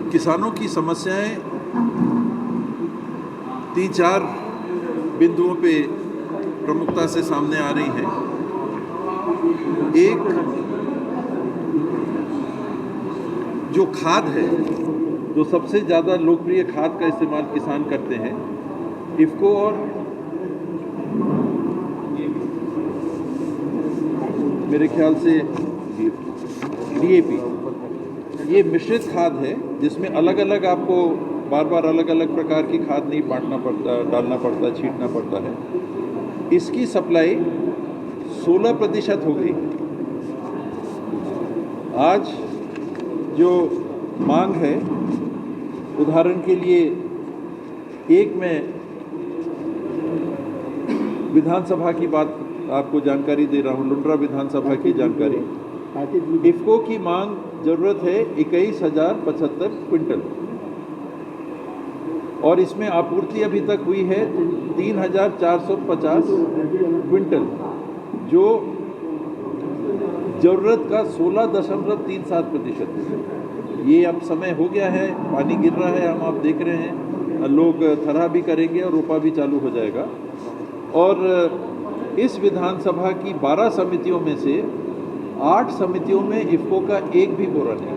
किसानों की समस्याएं 3-4 बिंदुओं पे प्रमुखता से सामने आ रही हैं। एक जो खाद है, जो सबसे ज़्यादा लोकप्रिय खाद का इस्तेमाल किसान करते हैं, इफ़को और मेरे ख्याल से DAP, ये मिश्रित खाद है जिसमें अलग अलग आपको बार बार अलग अलग प्रकार की खाद नहीं डालना पड़ता, छींटना पड़ता है। इसकी सप्लाई 16% हो गई। आज जो मांग है, उदाहरण के लिए एक मैं विधानसभा की बात आपको जानकारी दे रहा हूँ, लुंड्रा विधानसभा की जानकारी। इफ़को की मांग ज़रूरत है 21,075 क्विंटल और इसमें आपूर्ति अभी तक हुई है 3,450 क्विंटल, जो ज़रूरत का 16.37% है। ये अब समय हो गया है, पानी गिर रहा है, हम आप देख रहे हैं, लोग थरहा भी करेंगे और रोपा भी चालू हो जाएगा। और इस विधानसभा की 12 समितियों में से 8 समितियों में इफ़को का एक भी बोरा नहीं।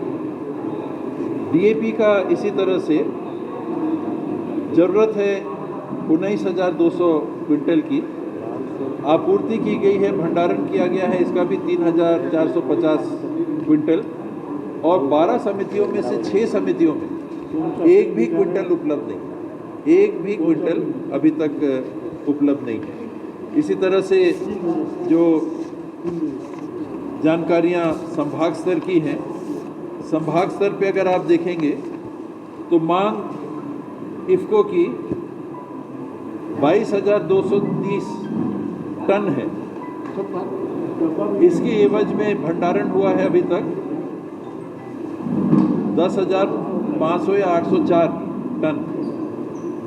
DAP का इसी तरह से ज़रूरत है 19,200 क्विंटल की, आपूर्ति की गई है, भंडारण किया गया है इसका भी 3,450 क्विंटल, और 12 समितियों में से 6 समितियों में एक भी क्विंटल उपलब्ध नहीं, एक भी क्विंटल अभी तक उपलब्ध नहीं है। इसी तरह से जो जानकारियां संभाग स्तर की हैं, संभाग स्तर पे अगर आप देखेंगे तो मांग इफ़को की 22,230 टन है। इसकी एवज में भंडारण हुआ है अभी तक 10,500 या 804 टन।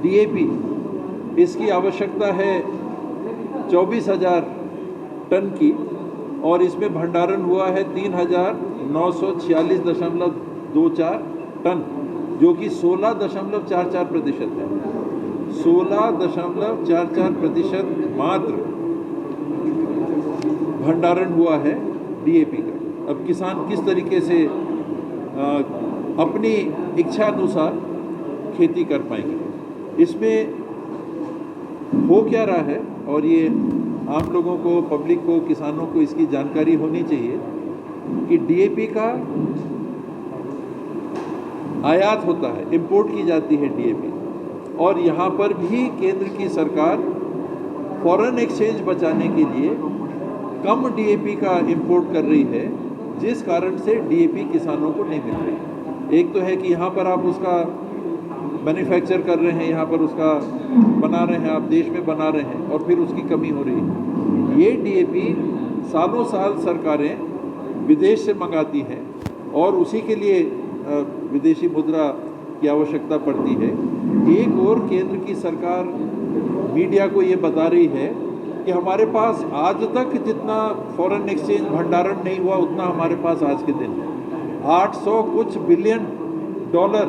DAP इसकी आवश्यकता है 24,000 टन की और इसमें भंडारण हुआ है 3,946.24 टन, जो कि 16.44% है। 16.44% मात्र भंडारण हुआ है DAP का। अब किसान किस तरीके से अपनी इच्छा अनुसार खेती कर पाएंगे, इसमें हो क्या रहा है, और ये आम लोगों को, पब्लिक को, किसानों को इसकी जानकारी होनी चाहिए कि DAP का आयात होता है, इंपोर्ट की जाती है DAP, और यहाँ पर भी केंद्र की सरकार फॉरेन एक्सचेंज बचाने के लिए कम DAP का इंपोर्ट कर रही है, जिस कारण से DAP किसानों को नहीं मिल रही। एक तो है कि यहाँ पर आप उसका मैन्युफैक्चर कर रहे हैं, यहाँ पर उसका बना रहे हैं, आप देश में बना रहे हैं, और फिर उसकी कमी हो रही है। ये DAP सालों साल सरकारें विदेश से मंगाती हैं और उसी के लिए विदेशी मुद्रा की आवश्यकता पड़ती है। एक और केंद्र की सरकार मीडिया को ये बता रही है कि हमारे पास आज तक जितना फॉरेन एक्सचेंज भंडारण नहीं हुआ, उतना हमारे पास आज के दिन है। 800 कुछ बिलियन डॉलर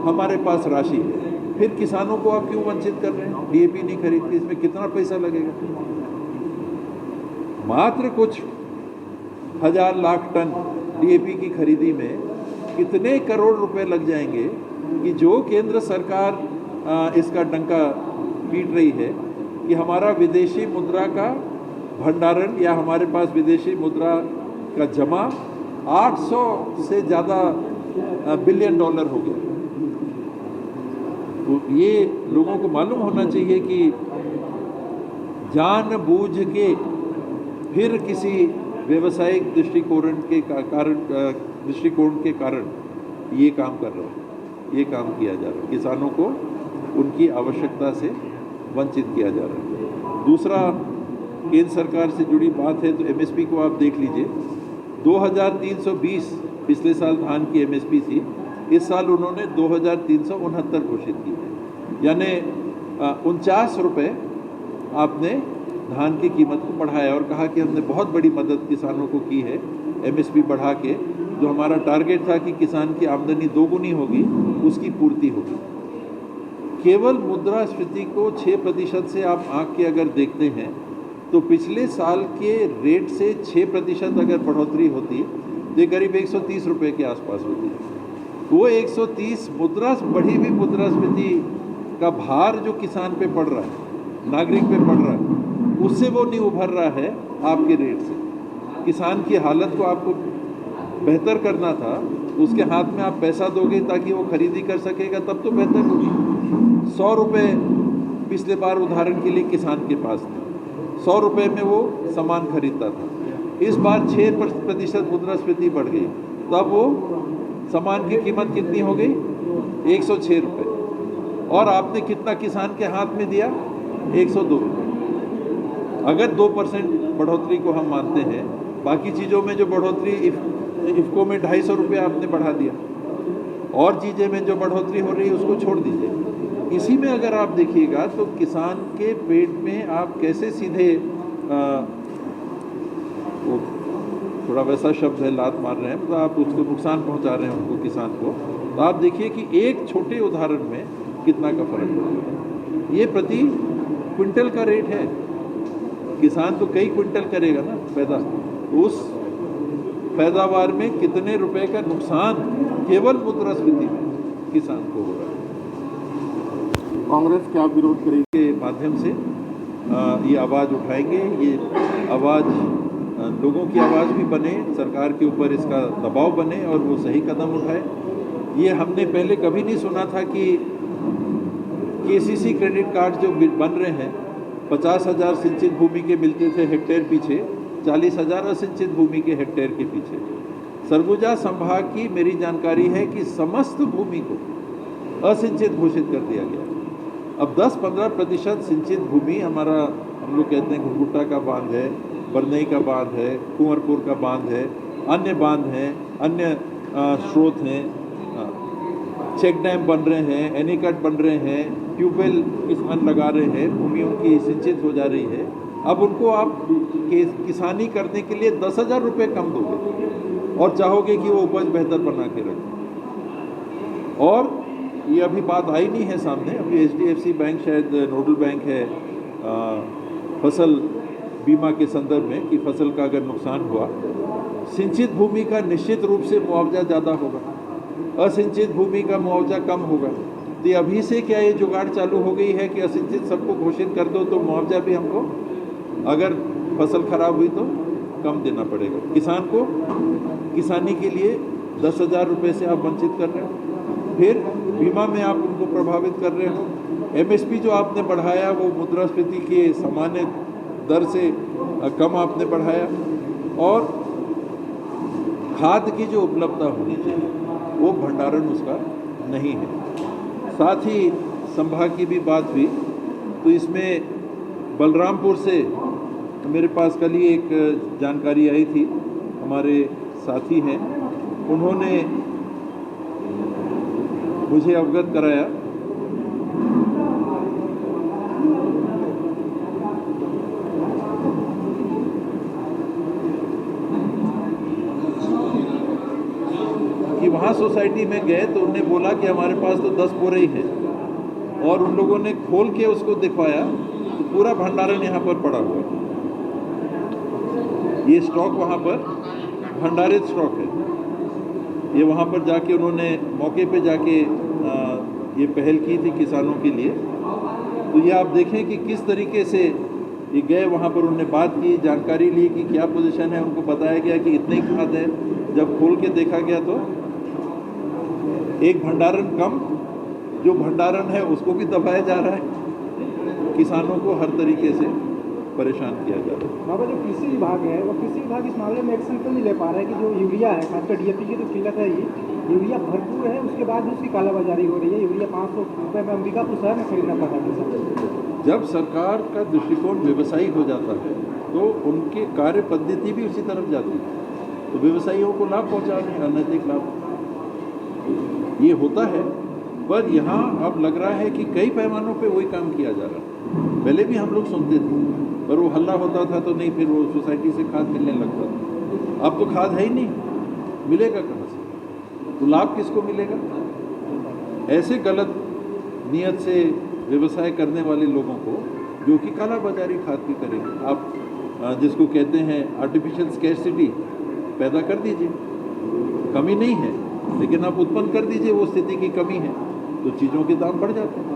हमारे पास राशि है। फिर किसानों को आप क्यों वंचित कर रहे हैं? DAP नहीं खरीदती, इसमें कितना पैसा लगेगा? मात्र कुछ हजार लाख टन DAP की खरीदी में कितने करोड़ रुपए लग जाएंगे कि जो केंद्र सरकार इसका डंका पीट रही है कि हमारा विदेशी मुद्रा का भंडारण या हमारे पास विदेशी मुद्रा का जमा 800 से ज़्यादा बिलियन डॉलर हो गया। तो ये लोगों को मालूम होना चाहिए कि जानबूझ के फिर किसी व्यवसायिक दृष्टिकोण के कारण ये काम कर रहा है, ये काम किया जा रहा है, किसानों को उनकी आवश्यकता से वंचित किया जा रहा है। दूसरा, केंद्र सरकार से जुड़ी बात है तो MSP को आप देख लीजिए। 2,320 पिछले साल धान की MSP थी, इस साल उन्होंने 2,369 घोषित की है, यानी 49 रुपये आपने धान की कीमत को बढ़ाया और कहा कि हमने बहुत बड़ी मदद किसानों को की है MSP बढ़ा के जो हमारा टारगेट था कि किसान की आमदनी दोगुनी होगी, उसकी पूर्ति होगी। केवल मुद्रास्फीति को 6% से आप आंक के अगर देखते हैं तो पिछले साल के रेट से 6% अगर बढ़ोतरी होती तो ये करीब 130 रुपये के आसपास होती है। वो 130 बढ़ी हुई मुद्रास्फीति का भार जो किसान पे पड़ रहा है, नागरिक पे पड़ रहा है, उससे वो नहीं उभर रहा है आपके रेट से। किसान की हालत को आपको बेहतर करना था, उसके हाथ में आप पैसा दोगे ताकि वो खरीदी कर सकेगा, तब तो बेहतर होगी। 100 रुपये पिछले बार उदाहरण के लिए किसान के पास थे, 100 रुपये में वो सामान खरीदता था। इस बार 6% मुद्रास्फीति बढ़ गई, तब वो सामान की कीमत कितनी हो गई? 106 रुपये। और आपने कितना किसान के हाथ में दिया? 102 रुपये। अगर 2% बढ़ोतरी को हम मानते हैं, बाकी चीज़ों में जो बढ़ोतरी इफ़को में 250 रुपये आपने बढ़ा दिया, और चीज़ें में जो बढ़ोतरी हो रही है उसको छोड़ दीजिए। इसी में अगर आप देखिएगा तो किसान के पेट में आप कैसे सीधे वो थोड़ा वैसा शब्द है, लात मार रहे हैं, मतलब आप उसको नुकसान पहुंचा रहे हैं उनको, किसान को। तो आप देखिए कि एक छोटे उदाहरण में कितना का फर्क पड़ता है। ये प्रति क्विंटल का रेट है। किसान तो कई क्विंटल करेगा ना पैदा, उस पैदावार में कितने रुपए का नुकसान केवल मुद्रास्फीति में किसान को हो रहा है। कांग्रेस क्या विरोध करेगी? के माध्यम से ये आवाज़ उठाएंगे, ये आवाज़ लोगों की आवाज़ भी बने, सरकार के ऊपर इसका दबाव बने और वो सही कदम उठाए। ये हमने पहले कभी नहीं सुना था कि केसीसी क्रेडिट कार्ड जो बन रहे हैं, 50,000 सिंचित भूमि के मिलते थे हेक्टेयर पीछे, 40,000 असिंचित भूमि के हेक्टेयर के पीछे। सरगुजा संभाग की मेरी जानकारी है कि समस्त भूमि को असिंचित घोषित कर दिया गया। अब 10-15% सिंचित भूमि हमारा, हम लोग कहते हैं घुंघुटा का बांध है, बरनई का बांध है, कुंवरपुर का बांध है, अन्य बांध हैं, अन्य स्रोत हैं, चेक डैम बन रहे हैं, एनीकट बन रहे हैं, ट्यूबवेल किसान लगा रहे हैं, भूमियों की सिंचित हो जा रही है। अब उनको आप किसानी करने के लिए 10,000 रुपये कम दोगे और चाहोगे कि वो उपज बेहतर बना के रखें। और ये अभी बात आई नहीं है सामने, अभी HDFC बैंक शायद नोडल बैंक है फसल बीमा के संदर्भ में, कि फसल का अगर नुकसान हुआ, सिंचित भूमि का निश्चित रूप से मुआवजा ज़्यादा होगा, असिंचित भूमि का मुआवजा कम होगा। तो अभी से क्या ये जुगाड़ चालू हो गई है कि असिंचित सबको घोषित कर दो तो मुआवजा भी हमको अगर फसल खराब हुई तो कम देना पड़ेगा। किसान को किसानी के लिए 10,000 रुपये से आप वंचित कर रहे हो, फिर बीमा में आप उनको प्रभावित कर रहे हो। MSP जो आपने बढ़ाया वो मुद्रास्फीति के सामान्य दर से कम आपने बढ़ाया, और खाद की जो उपलब्धता होनी चाहिए वो भंडारण उसका नहीं है। साथ ही संभाग की भी बात हुई, तो इसमें बलरामपुर से मेरे पास कल ही एक जानकारी आई थी, हमारे साथी हैं, उन्होंने मुझे अवगत कराया कि वहाँ सोसाइटी में गए तो उन्होंने बोला कि हमारे पास तो 10 बोरे ही हैं, और उन लोगों ने खोल के उसको दिखवाया तो पूरा भंडारण यहाँ पर पड़ा हुआ है। ये स्टॉक वहाँ पर भंडारित स्टॉक है। ये वहाँ पर जाके उन्होंने मौके पे जाके ये पहल की थी किसानों के लिए। तो ये आप देखें कि किस तरीके से ये गए, वहाँ पर उन्होंने बात की, जानकारी ली कि क्या पोजीशन है, उनको बताया गया कि इतने ही खाद है। जब खोल के देखा गया तो एक भंडारण कम, जो भंडारण है उसको भी दबाया जा रहा है, किसानों को हर तरीके से परेशान किया जा रहा है। बाबा, जो कृषि विभाग है वो कृषि विभाग इस मामले में एक्शन क्यों नहीं ले पा रहा है कि जो यूरिया है, खासकर DAP की तो किल्लत है, ये यूरिया भरपूर है, उसके बाद भी उसकी कालाबाजारी हो रही है। यूरिया 500 रुपये में अंबिकापुर शहर में खरीदना पड़ रहा है। जब सरकार का दृष्टिकोण व्यवसायिक हो जाता है तो उनकी कार्य पद्धति भी उसी तरफ जाती है, तो व्यवसायियों को लाभ पहुँचा रहे हैं, अनैतिक लाभ ये होता है। पर यहाँ अब लग रहा है कि कई पैमानों पे वही काम किया जा रहा है। पहले भी हम लोग सुनते थे, पर वो हल्ला होता था तो नहीं, फिर वो सोसाइटी से खाद मिलने लगता था। अब तो खाद है ही नहीं, मिलेगा कहाँ से? तो लाभ किसको मिलेगा? ऐसे गलत नियत से व्यवसाय करने वाले लोगों को, जो कि काला बाजारी खाद की करेंगे। आप जिसको कहते हैं आर्टिफिशियल स्कैरसिटी पैदा कर दीजिए, कमी नहीं है, लेकिन आप उत्पन्न कर दीजिए वो स्थिति की कमी है, तो चीज़ों के दाम बढ़ जाते हैं।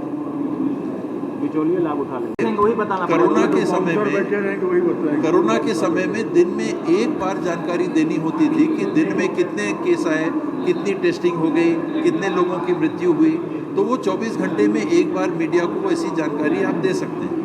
बिचौलिए लाभ उठा लेंगे, वही बताना कोरोना के समय में दिन में एक बार जानकारी देनी होती थी कि दिन में कितने केस आए, कितनी टेस्टिंग हो गई, कितने लोगों की मृत्यु हुई, तो वो 24 घंटे में एक बार मीडिया को ऐसी जानकारी आप दे सकते हैं।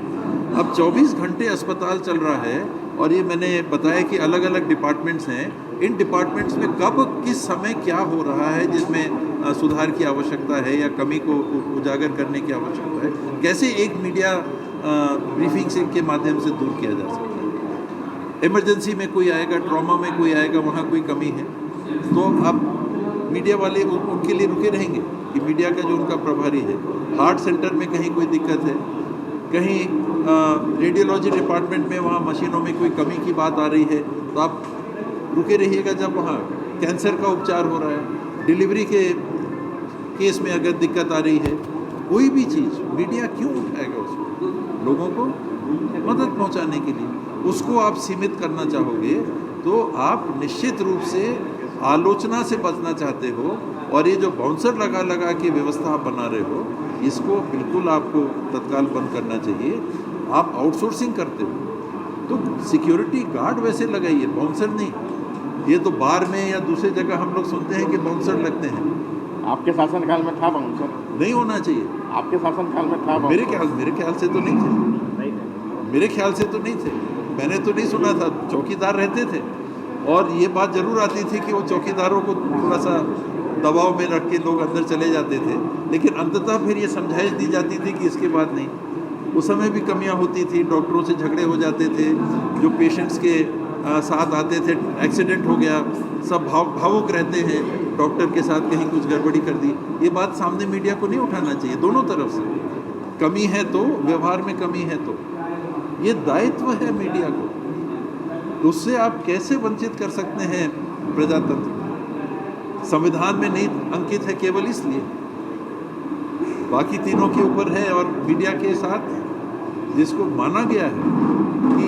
अब 24 घंटे अस्पताल चल रहा है, और ये मैंने बताया कि अलग अलग डिपार्टमेंट्स हैं, इन डिपार्टमेंट्स में कब किस समय क्या हो रहा है जिसमें सुधार की आवश्यकता है या कमी को उजागर करने की आवश्यकता है, कैसे एक मीडिया ब्रीफिंग के माध्यम से दूर किया जा सकता है। इमरजेंसी में कोई आएगा, ट्रॉमा में कोई आएगा, वहाँ कोई कमी है, तो अब मीडिया वाले उनके लिए रुके रहेंगे कि मीडिया का जो उनका प्रभारी है, हार्ट सेंटर में कहीं कोई दिक्कत है, कहीं रेडियोलॉजी डिपार्टमेंट में वहाँ मशीनों में कोई कमी की बात आ रही है, तो आप रुके रहिएगा। जब वहाँ कैंसर का उपचार हो रहा है, डिलीवरी के केस में अगर दिक्कत आ रही है, कोई भी चीज़ मीडिया क्यों उठाएगा उसको? लोगों को मदद पहुँचाने के लिए। उसको आप सीमित करना चाहोगे तो आप निश्चित रूप से आलोचना से बचना चाहते हो, और ये जो बाउंसर लगा लगा के व्यवस्था आप बना रहे हो, इसको बिल्कुल आपको तत्काल बंद करना चाहिए। आप आउटसोर्सिंग करते हो तो सिक्योरिटी गार्ड वैसे लगाइए, बाउंसर नहीं। ये तो बार में या दूसरी जगह हम लोग सुनते हैं कि बाउंसर लगते हैं। आपके शासनकाल में था बाउंसर? नहीं होना चाहिए। आपके शासनकाल में था? मेरे ख्याल से तो नहीं थे, मेरे ख्याल से तो नहीं थे। मैंने तो नहीं सुना था, चौकीदार रहते थे, और ये बात जरूर आती थी कि वो चौकीदारों को थोड़ा सा दबाव में रख के लोग अंदर चले जाते थे, लेकिन अंततः फिर ये समझाइश दी जाती थी कि इसके बाद नहीं। उस समय भी कमियां होती थी, डॉक्टरों से झगड़े हो जाते थे, जो पेशेंट्स के साथ आते थे, एक्सीडेंट हो गया, सब भावुक रहते हैं, डॉक्टर के साथ कहीं कुछ गड़बड़ी कर दी। ये बात सामने मीडिया को नहीं उठाना चाहिए। दोनों तरफ से कमी है तो, व्यवहार में कमी है तो, ये दायित्व है मीडिया को। उससे आप कैसे वंचित कर सकते हैं प्रजातंत्र? संविधान में नहीं अंकित है केवल इसलिए, बाकी तीनों के ऊपर है, और मीडिया के साथ जिसको माना गया है कि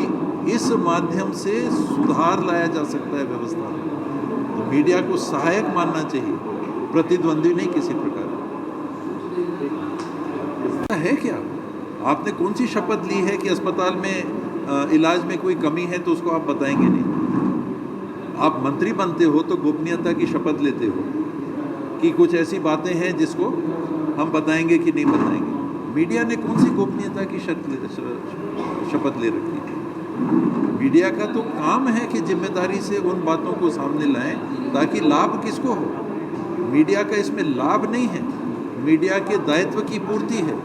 इस माध्यम से सुधार लाया जा सकता है व्यवस्था में, तो मीडिया को सहायक मानना चाहिए, प्रतिद्वंदी नहीं किसी प्रकार। है क्या? आपने कौन सी शपथ ली है कि अस्पताल में इलाज में कोई कमी है तो उसको आप बताएंगे नहीं? आप मंत्री बनते हो तो गोपनीयता की शपथ लेते हो कि कुछ ऐसी बातें हैं जिसको हम बताएंगे कि नहीं बताएंगे। मीडिया ने कौन सी गोपनीयता की शपथ ले रखी है? मीडिया का तो काम है कि जिम्मेदारी से उन बातों को सामने लाएं ताकि लाभ किसको हो। मीडिया का इसमें लाभ नहीं है, मीडिया के दायित्व की पूर्ति है।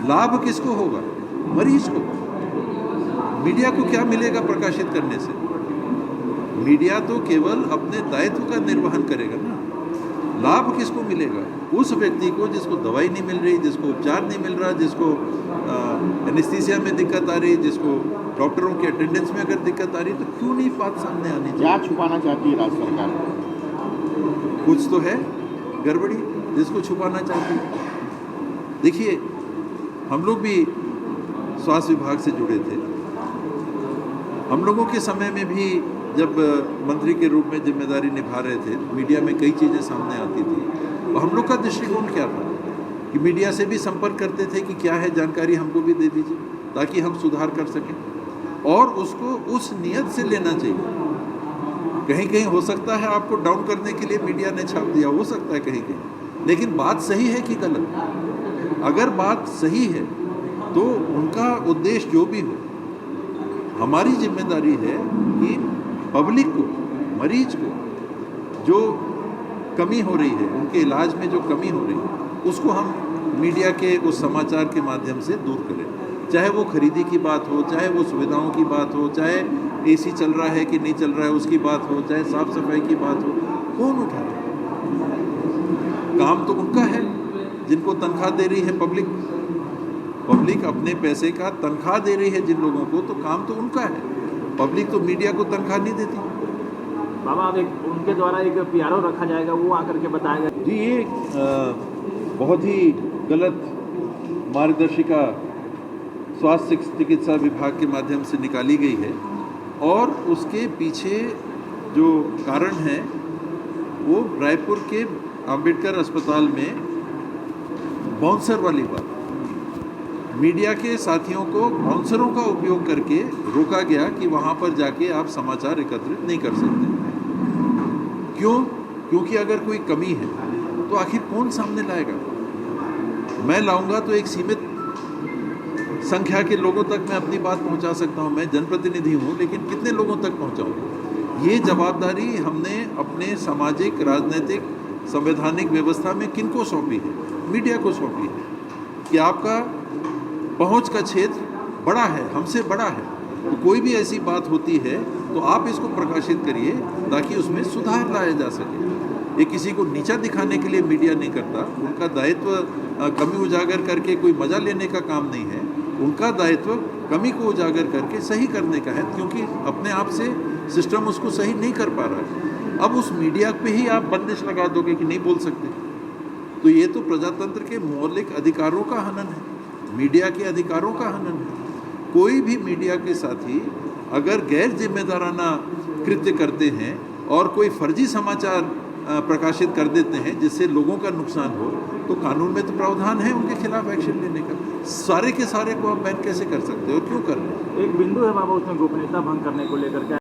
लाभ किसको होगा? मरीज को। मीडिया को क्या मिलेगा प्रकाशित करने से? मीडिया तो केवल अपने दायित्व का निर्वहन करेगा ना। लाभ किसको मिलेगा? उस व्यक्ति को जिसको दवाई नहीं मिल रही, जिसको उपचार नहीं मिल रहा, जिसको एनेस्थीसिया में दिक्कत आ रही, जिसको डॉक्टरों के अटेंडेंस में अगर दिक्कत आ रही, तो क्यों नहीं बात सामने आनी चाहिए? क्या छुपाना चाहती है राज्य सरकार? कुछ तो है गड़बड़ी जिसको छुपाना चाहती है। देखिए, हम लोग भी स्वास्थ्य विभाग से जुड़े थे। हम लोगों के समय में भी जब मंत्री के रूप में जिम्मेदारी निभा रहे थे, मीडिया में कई चीज़ें सामने आती थी, तो हम लोग का दृष्टिकोण क्या था कि मीडिया से भी संपर्क करते थे कि क्या है जानकारी हमको भी दे दीजिए ताकि हम सुधार कर सकें, और उसको उस नियत से लेना चाहिए। कहीं कहीं हो सकता है आपको डाउन करने के लिए मीडिया ने छाप दिया, हो सकता है कहीं कहीं, लेकिन बात सही है कि गलत? अगर बात सही है तो उनका उद्देश्य जो भी हो, हमारी जिम्मेदारी है कि पब्लिक को, मरीज को जो कमी हो रही है, उनके इलाज में जो कमी हो रही है, उसको हम मीडिया के उस समाचार के माध्यम से दूर करें। चाहे वो खरीदी की बात हो, चाहे वो सुविधाओं की बात हो, चाहे एसी चल रहा है कि नहीं चल रहा है उसकी बात हो, चाहे साफ सफाई की बात हो, कौन उठा रहा है? काम तो उनका है जिनको तनख्वाह दे रही है पब्लिक। पब्लिक अपने पैसे का तनख्वाह दे रही है जिन लोगों को, तो काम तो उनका है। पब्लिक तो मीडिया को तनख्वाह नहीं देती। बाबा अब एक उनके द्वारा एक पीआरओ रखा जाएगा, वो आकर के बताएगा। जी ये बहुत ही गलत मार्गदर्शिका स्वास्थ्य चिकित्सा विभाग के माध्यम से निकाली गई है और उसके पीछे जो कारण है वो रायपुर के अंबेडकर अस्पताल में बाउंसर वाली बात, मीडिया के साथियों को बाउंसरों का उपयोग करके रोका गया कि वहाँ पर जाके आप समाचार एकत्रित नहीं कर सकते। क्यों? क्योंकि अगर कोई कमी है तो आखिर कौन सामने लाएगा? मैं लाऊंगा तो एक सीमित संख्या के लोगों तक मैं अपनी बात पहुंचा सकता हूं। मैं जनप्रतिनिधि हूं, लेकिन कितने लोगों तक पहुंचाऊं? ये जवाबदारी हमने अपने सामाजिक, राजनीतिक, संवैधानिक व्यवस्था में किनको सौंपी है? मीडिया को सौंपी है कि आपका पहुंच का क्षेत्र बड़ा है, हमसे बड़ा है, तो कोई भी ऐसी बात होती है तो आप इसको प्रकाशित करिए ताकि उसमें सुधार लाया जा सके। ये किसी को नीचा दिखाने के लिए मीडिया नहीं करता, उनका दायित्व कमी उजागर करके कोई मजा लेने का काम नहीं है, उनका दायित्व कमी को उजागर करके सही करने का है, क्योंकि अपने आप से सिस्टम उसको सही नहीं कर पा रहा है। अब उस मीडिया पे ही आप बंदिश लगा दोगे कि नहीं बोल सकते, तो ये तो प्रजातंत्र के मौलिक अधिकारों का हनन है, मीडिया के अधिकारों का हनन है। कोई भी मीडिया के साथी अगर गैर जिम्मेदाराना कृत्य करते हैं और कोई फर्जी समाचार प्रकाशित कर देते हैं जिससे लोगों का नुकसान हो, तो कानून में तो प्रावधान है उनके खिलाफ एक्शन लेने का। सारे के सारे को आप बैन कैसे कर सकते हो और क्यों कर रहे हैं? एक बिंदु है बाबा उसमें गोपनीयता भंग करने को लेकर के।